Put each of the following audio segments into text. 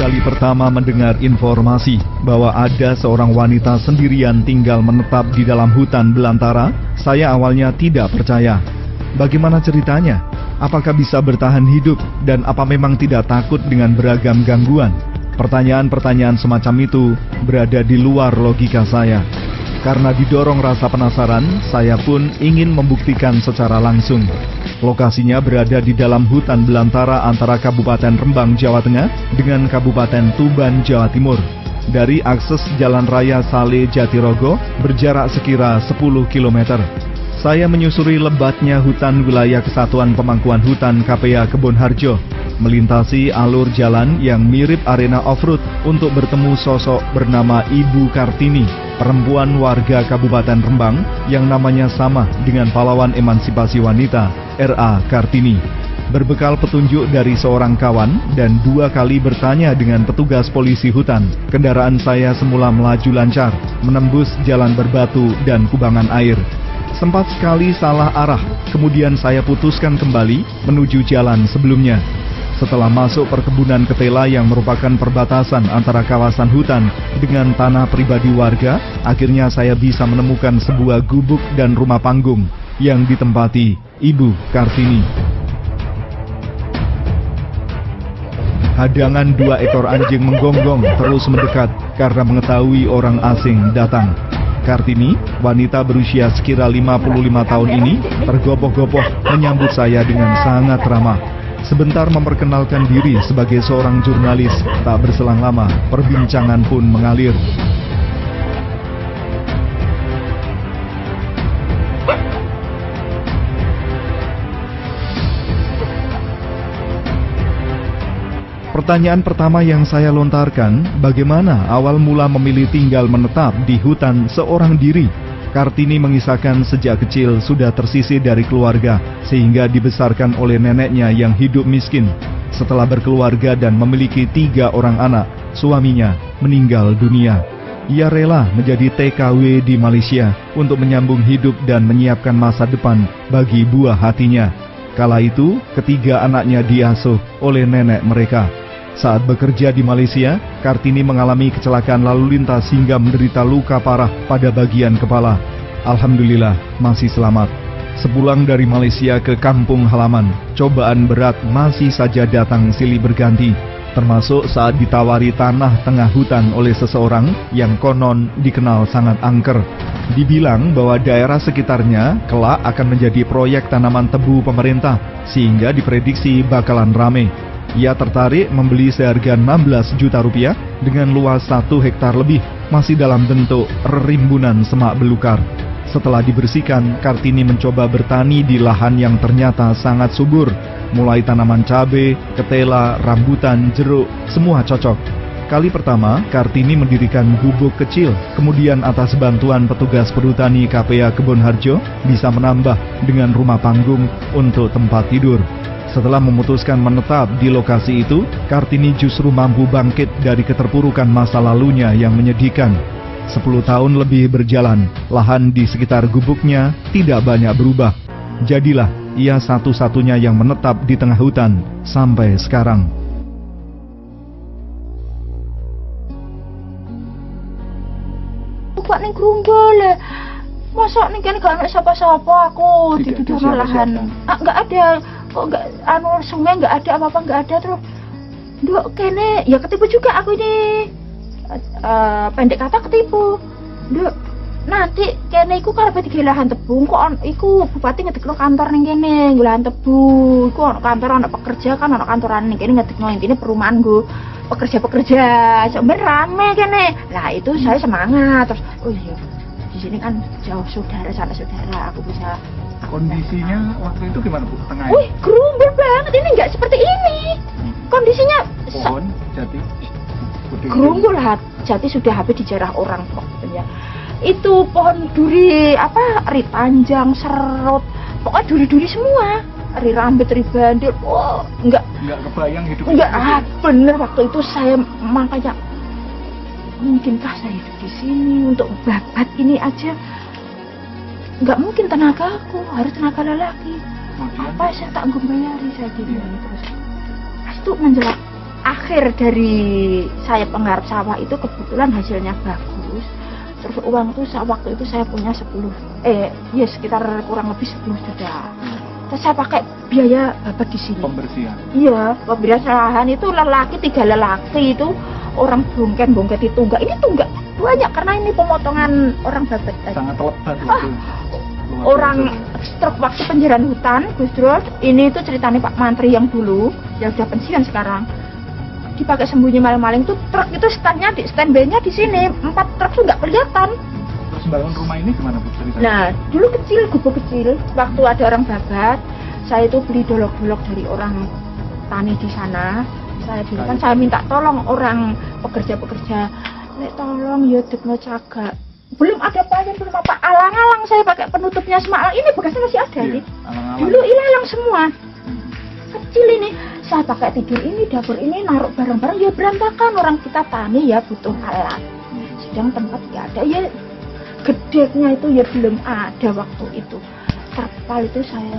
kali pertama mendengar informasi bahwa ada seorang wanita sendirian tinggal menetap di dalam hutan belantara, saya awalnya tidak percaya. Bagaimana ceritanya? Apakah bisa bertahan hidup dan apa memang tidak takut dengan beragam gangguan? Pertanyaan-pertanyaan semacam itu berada di luar logika saya. Karena didorong rasa penasaran, saya pun ingin membuktikan secara langsung. Lokasinya berada di dalam hutan belantara antara Kabupaten Rembang, Jawa Tengah dengan Kabupaten Tuban, Jawa Timur. Dari akses Jalan Raya Sale Jatirogo berjarak sekira 10 km. Saya menyusuri lebatnya hutan wilayah Kesatuan Pemangkuan Hutan KPA Kebonharjo, melintasi alur jalan yang mirip arena off-road untuk bertemu sosok bernama Ibu Kartini, perempuan warga Kabupaten Rembang yang namanya sama dengan pahlawan emansipasi wanita R.A. Kartini. Berbekal petunjuk dari seorang kawan dan 2 kali bertanya dengan petugas polisi hutan, kendaraan saya semula melaju lancar, menembus jalan berbatu dan kubangan air. Sempat sekali salah arah, kemudian saya putuskan kembali menuju jalan sebelumnya. Setelah masuk perkebunan ketela yang merupakan perbatasan antara kawasan hutan dengan tanah pribadi warga, akhirnya saya bisa menemukan sebuah gubuk dan rumah panggung yang ditempati Ibu Kartini. Hadangan 2 ekor anjing menggonggong terus mendekat karena mengetahui orang asing datang. Kartini, wanita berusia sekira 55 tahun ini, tergopoh-gopoh menyambut saya dengan sangat ramah. Sebentar memperkenalkan diri sebagai seorang jurnalis, tak berselang lama, perbincangan pun mengalir. Pertanyaan pertama yang saya lontarkan, bagaimana awal mula memilih tinggal menetap di hutan seorang diri? Kartini mengisahkan sejak kecil sudah tersisih dari keluarga, sehingga dibesarkan oleh neneknya yang hidup miskin. Setelah berkeluarga dan memiliki 3 orang anak, suaminya meninggal dunia. Ia rela menjadi TKW di Malaysia untuk menyambung hidup dan menyiapkan masa depan bagi buah hatinya. Kala itu, ketiga anaknya diasuh oleh nenek mereka. Saat bekerja di Malaysia, Kartini mengalami kecelakaan lalu lintas hingga menderita luka parah pada bagian kepala. Alhamdulillah, masih selamat. Sepulang dari Malaysia ke kampung halaman, cobaan berat masih saja datang silih berganti, termasuk saat ditawari tanah tengah hutan oleh seseorang yang konon dikenal sangat angker. Dibilang bahwa daerah sekitarnya kelak akan menjadi proyek tanaman tebu pemerintah, sehingga diprediksi bakalan rame. Ia tertarik membeli seharga 16 juta rupiah dengan luas 1 hektar lebih, masih dalam bentuk rimbunan semak belukar. Setelah dibersihkan, Kartini mencoba bertani di lahan yang ternyata sangat subur. Mulai tanaman cabai, ketela, rambutan, jeruk, semua cocok. Kali pertama, Kartini mendirikan gubuk kecil, kemudian atas bantuan petugas perhutani KPA Kebonharjo bisa menambah dengan rumah panggung untuk tempat tidur. Setelah memutuskan menetap di lokasi itu, Kartini justru mampu bangkit dari keterpurukan masa lalunya yang menyedihkan. 10 tahun lebih berjalan, lahan di sekitar gubuknya tidak banyak berubah. Jadilah ia satu-satunya yang menetap di tengah hutan sampai sekarang. Pak ning grumbul. Masa ning kene gak ana sapa-sapa aku di dalam lahan. Enggak ada. Kok enggak sungai enggak ada apa-apa enggak ada terus. Nduk kene ya ketipu juga aku ini. Pendek kata ketipu. Nduk nanti kene iku karepe dige lahan tebu kok iku bupati ngedekno kantor ning kene lahan tebu. Iku ana kantor ana pekerja kan ana kantoran ning kene ngedekno intine perumahan nggo pekerja-pekerja. Sampeyan rame kene. Lah itu saya semangat terus oh iya di sini kan jauh saudara sana saudara aku bisa. Kondisinya waktu itu gimana Bu? Tengah. Wih, gerumbul banget. Ini nggak seperti ini. Kondisinya pohon jati. Gerumbul lah. Jati sudah habis dijarah orang pokoknya. Itu pohon duri ri panjang, serut, pokoknya duri-duri semua. Ri rambut, ri bandil. Oh, enggak kebayang hidup. Enggak, bener waktu itu saya makanya mungkinkah saya hidup di sini untuk babat ini aja. Nggak mungkin tenagaku, harus tenaga lelaki. Apa saya tak membayari saya gini terus. Pas itu menjelang akhir dari saya penggarap sawah itu kebetulan hasilnya bagus. Terus uang itu waktu itu saya punya sekitar kurang lebih 10 juta. Terus saya pakai biaya babat di sini. Pembersihan. Iya, pembersihan lahan itu 3 lelaki itu orang bongket itu tunggak. Ini tunggak banyak karena ini pemotongan orang babat tadi. Sangat lebat waktu. Orang stroke waktu penjarahan hutan, Gus Dur. Ini itu ceritanya Pak Mantri yang dulu, yang sudah pensiun sekarang. Dipakai sembunyi maling-maling tuh truk itu standby-nya di sini 4 truk tuh nggak kelihatan. Terus bangun rumah ini gimana Bu ceritanya? Nah dulu kecil, gubuk kecil, waktu ada orang babat, saya itu beli dolok-dolok dari orang tani di sana. Saya minta tolong orang pekerja, nek tolong ya depno cagak. Belum ada payung, belum apa, alang-alang saya pakai penutupnya semak. Ini bekasnya masih ada nih. Alang-alang. Dulu ilalang semua. Kecil ini, saya pakai tidur ini, dapur ini, naruh barang-barang ya berantakan. Orang kita tani ya butuh alat. Sedang tempat nggak ada ya, gedeknya itu ya belum ada waktu itu. Terpal itu saya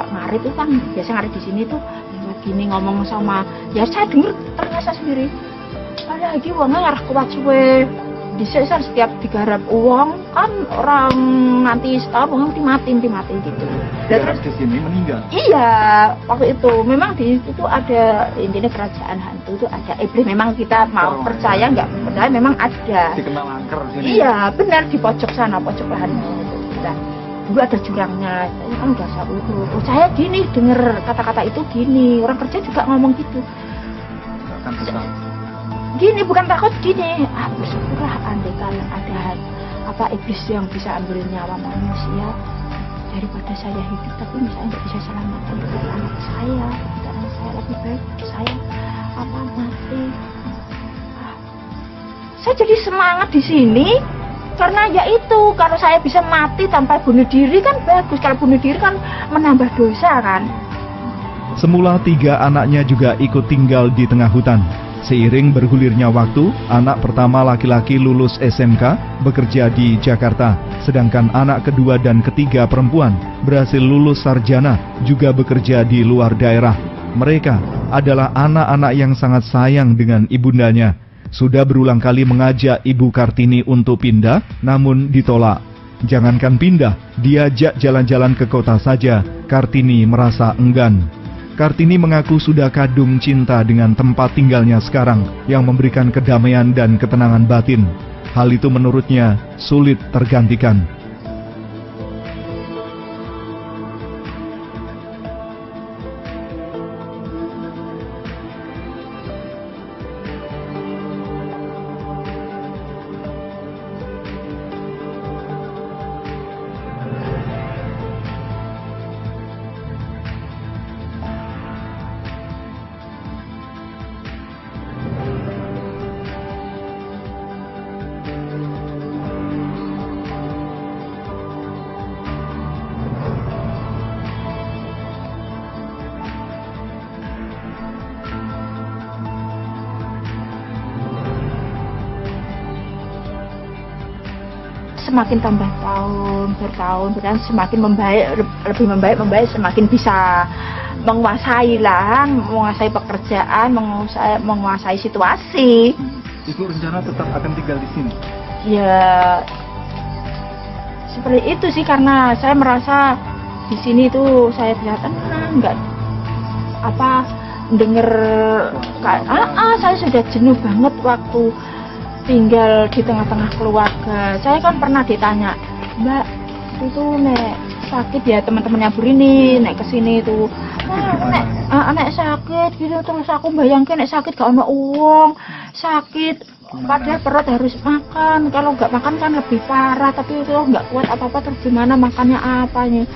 ngarit itu kan biasa ngarit di sini tuh lewat gini ngomong sama ya saya denger ternyata sendiri. Lagi uangnya ngarah kuat suwe. Dhisik setiap digarap uang kan orang nanti setahun uang mati gitu. Terus di sini meninggal. Iya, waktu itu memang di situ ada intinya kerajaan hantu itu ada iblis. Memang kita mau percaya nggak percaya memang ada. Dikenal angker sini. Iya, benar di pojok sana, pojok lahan itu. Nah, dulu ada jurangnya. Saya kan udah saya gini denger kata-kata itu gini. Orang kerja juga ngomong gitu. Akan tetap. Gini bukan takut gini, bersyukurlah andai kalau ada iblis yang bisa ambil nyawa manusia daripada saya hidup tapi misalnya nggak bisa selamatkan anak saya lebih baik saya mati. Saya jadi semangat di sini karena ya itu kalau saya bisa mati tanpa bunuh diri kan bagus, kalau bunuh diri kan menambah dosa kan. Semula 3 anaknya juga ikut tinggal di tengah hutan. Seiring bergulirnya waktu, anak pertama laki-laki lulus SMK, bekerja di Jakarta, sedangkan anak kedua dan ketiga perempuan berhasil lulus sarjana, juga bekerja di luar daerah. Mereka adalah anak-anak yang sangat sayang dengan ibundanya. Sudah berulang kali mengajak Ibu Kartini untuk pindah, namun ditolak. Jangankan pindah, diajak jalan-jalan ke kota saja, Kartini merasa enggan. Kartini mengaku sudah kadung cinta dengan tempat tinggalnya sekarang yang memberikan kedamaian dan ketenangan batin. Hal itu menurutnya sulit tergantikan. Semakin tambah bertahun semakin lebih membaik, semakin bisa menguasai lahan, menguasai pekerjaan, menguasai situasi. Ibu rencana tetap akan tinggal di sini? Ya seperti itu sih, karena saya merasa di sini itu saya bisa tenang, nggak denger saya sudah jenuh banget waktu tinggal di tengah-tengah keluarga. Saya kan pernah ditanya, Mbak, itu nek sakit ya teman-temannya Bu Rini, nek kesini itu, nek sakit gitu, terus aku bayangin nek sakit gak ada uang, sakit, padahal perut harus makan, kalau nggak makan kan lebih parah, tapi itu nggak kuat apa-apa, terus gimana makannya apanya.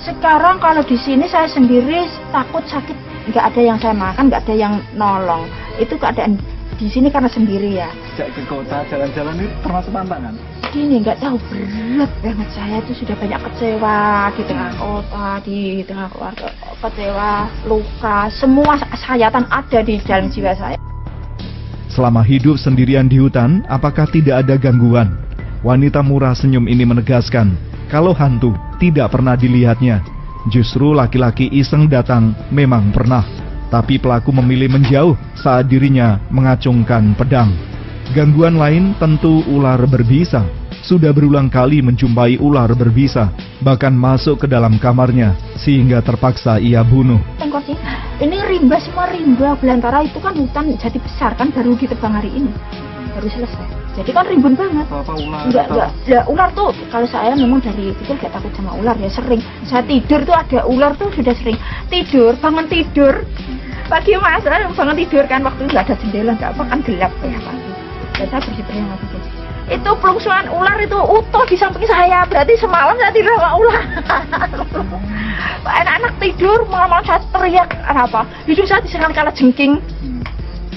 Sekarang kalau di sini saya sendiri takut sakit, nggak ada yang saya makan, nggak ada yang nolong, itu keadaan di sini karena sendiri ya. Sejak ke kota jalan-jalan itu termasuk tantangan. Gini nggak tahu, berat banget, saya tuh sudah banyak kecewa di tengah kota, di tengah keluarga, kecewa, luka, semua sayatan ada di dalam jiwa saya. Selama hidup sendirian di hutan, apakah tidak ada gangguan? Wanita murah senyum ini menegaskan, kalau hantu tidak pernah dilihatnya. Justru laki-laki iseng datang memang pernah. Tapi pelaku memilih menjauh saat dirinya mengacungkan pedang. Gangguan lain tentu ular berbisa. Sudah berulang kali menjumpai ular berbisa, bahkan masuk ke dalam kamarnya, sehingga terpaksa ia bunuh. Tengkoknya, ini rimba, semua rimba belantara itu kan hutan jadi besar kan, baru ditebang hari ini, baru selesai. Jadi kan rimbun banget. Apa ular? Enggak. Ya, ular tuh, kalau saya memang dari kecil gak takut sama ular ya, sering. Saya tidur tuh ada ular tuh sudah sering. Bangun tidur. Pagi mas, bangun tidur kan, waktu itu gak ada jendela, gak apa, kan gelap ya pagi. Dan saya bersih-bersih sama tidur. Itu pelungsungan ular itu utuh di samping saya, berarti semalam saya tidur sama ular. Anak-anak tidur, malam-malam saya teriak apa? Hidup saya diserang kala jengking.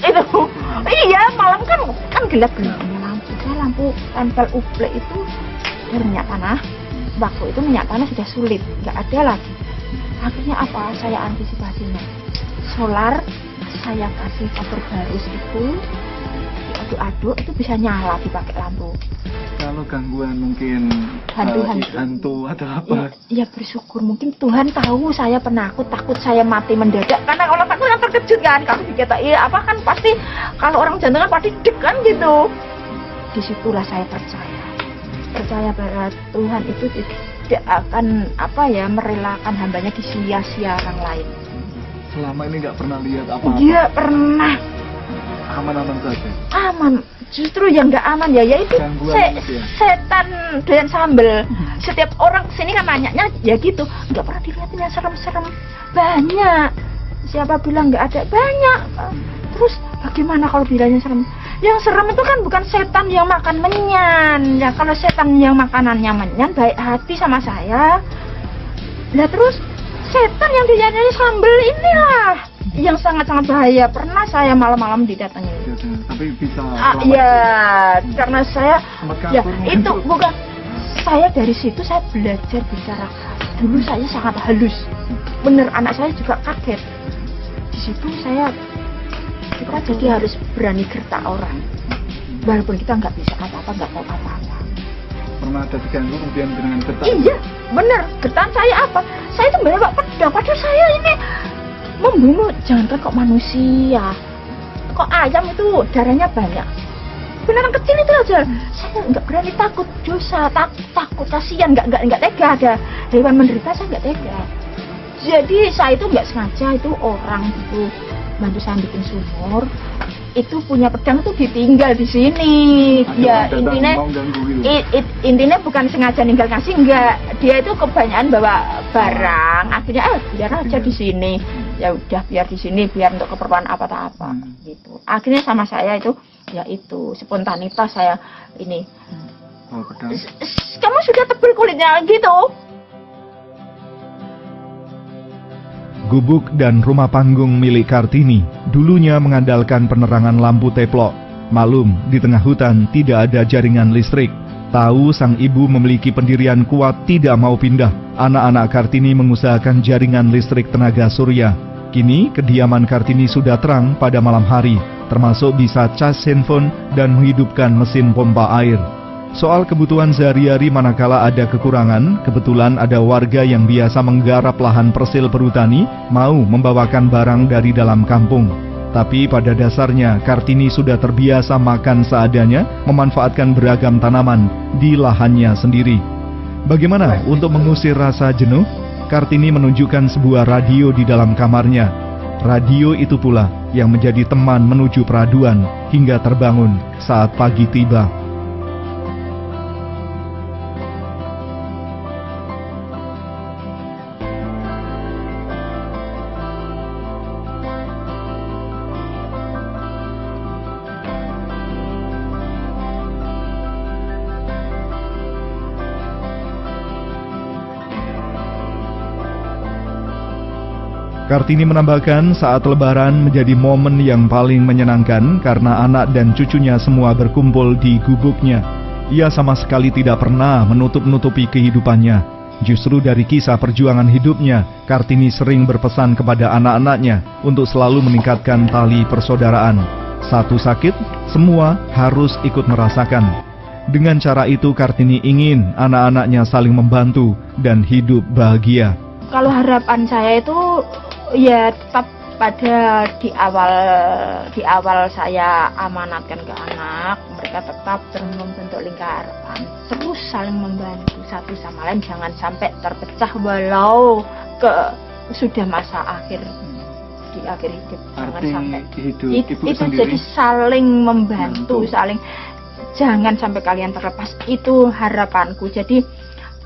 Itu, iya malam kan gelap-gelap. Lampu tempel uple itu minyak tanah. Waktu itu minyak tanah sudah sulit, nggak ada lagi. Akhirnya apa? Saya antisipasinya. Solar saya kasih cover barus itu diaduk-aduk itu bisa nyala dipakai lampu. Kalau gangguan mungkin hantu atau apa? Ya bersyukur, mungkin Tuhan tahu saya penakut, takut saya mati mendadak. Karena kalau takut kan terkejut kan, kalau dikata iya apa kan pasti kalau orang jantung kan pasti deg kan gitu. Disitulah saya percaya bahwa Tuhan itu tidak akan merelakan hambanya disia-sia orang lain. Selama ini nggak pernah lihat apa-apa? Dia pernah. Aman-aman saja? Aman, justru yang nggak aman yaitu setan doyan sambel. Setiap orang kesini kan nanyanya ya gitu, nggak pernah dilihatin yang serem-serem. Banyak, siapa bilang nggak ada? Banyak. Terus bagaimana kalau bilangnya serem? Yang serem itu kan bukan setan yang makan menyan. Ya kalau setan yang makanannya menyan baik hati sama saya. Nah terus setan yang dijanjikan sambel inilah yang sangat-sangat bahaya. Pernah saya malam-malam didatangi. Tapi bisa. Ya karena saya ya itu bukan saya dari situ saya belajar bicara khas. Dulu saya sangat halus. Bener anak saya juga kaget. Di situ kita jadi harus berani gertak orang walaupun kita nggak bisa apa-apa, nggak tahu apa-apa. Pernah ada diganggu kemudian dengan gertak? Iya bener, gertakan saya apa? Saya itu bawa pedang, padahal saya ini membunuh, jangankan kok manusia, kok ayam itu darahnya banyak, beneran kecil itu aja. Saya nggak berani, takut dosa, takut kasihan, nggak tega ada hewan menderita, saya nggak tega. Jadi saya itu nggak sengaja, itu orang itu bantu saya bikin sumur, itu punya pedang tuh ditinggal di sini. Ya intinya bukan sengaja ninggal ngasih, enggak. Dia itu kebanyakan bawa barang, akhirnya biar aja di sini. Ya udah biar di sini, biar untuk keperluan apa gitu. Akhirnya sama saya itu, ya itu spontanitas saya ini. Kamu sudah tebal kulitnya gitu. Gubuk dan rumah panggung milik Kartini dulunya mengandalkan penerangan lampu teplok. Malum, di tengah hutan tidak ada jaringan listrik. Tahu sang ibu memiliki pendirian kuat tidak mau pindah, anak-anak Kartini mengusahakan jaringan listrik tenaga surya. Kini kediaman Kartini sudah terang pada malam hari, termasuk bisa cas handphone dan menghidupkan mesin pompa air. Soal kebutuhan sehari-hari manakala ada kekurangan, kebetulan ada warga yang biasa menggarap lahan persil perhutani mau membawakan barang dari dalam kampung. Tapi pada dasarnya Kartini sudah terbiasa makan seadanya, memanfaatkan beragam tanaman di lahannya sendiri. Bagaimana untuk mengusir rasa jenuh? Kartini menunjukkan sebuah radio di dalam kamarnya. Radio itu pula yang menjadi teman menuju peraduan hingga terbangun saat pagi tiba. Kartini menambahkan saat lebaran menjadi momen yang paling menyenangkan karena anak dan cucunya semua berkumpul di gubuknya. Ia sama sekali tidak pernah menutup-nutupi kehidupannya. Justru dari kisah perjuangan hidupnya, Kartini sering berpesan kepada anak-anaknya untuk selalu meningkatkan tali persaudaraan. Satu sakit, semua harus ikut merasakan. Dengan cara itu Kartini ingin anak-anaknya saling membantu dan hidup bahagia. Kalau harapan saya itu ya tetap Padahal di awal saya amanatkan ke anak, mereka tetap terus membentuk lingkaran, terus saling membantu satu sama lain, jangan sampai terpecah walau sudah masa akhir di akhir hidup. Jangan sampai hidup itu ibu sendiri jadi saling membantu, saling, jangan sampai kalian terlepas, itu harapanku. Jadi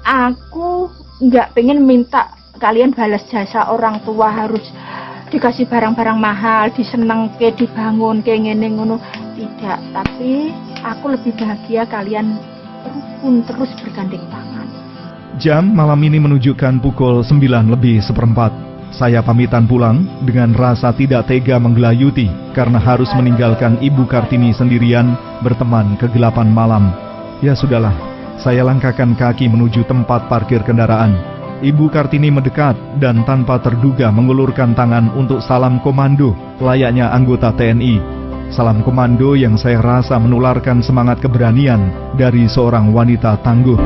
aku nggak pengen minta kalian balas jasa orang tua harus dikasih barang-barang mahal, disenengke, dibangun kayak ngene ngono, tidak. Tapi aku lebih bahagia kalian rukun terus bergandeng tangan. Jam malam ini menunjukkan pukul 9:04. Saya pamitan pulang dengan rasa tidak tega menggelayuti karena harus meninggalkan Ibu Kartini sendirian berteman kegelapan malam. Ya sudahlah, saya langkahkan kaki menuju tempat parkir kendaraan. Ibu Kartini mendekat dan tanpa terduga mengulurkan tangan untuk salam komando layaknya anggota TNI. Salam komando yang saya rasa menularkan semangat keberanian dari seorang wanita tangguh.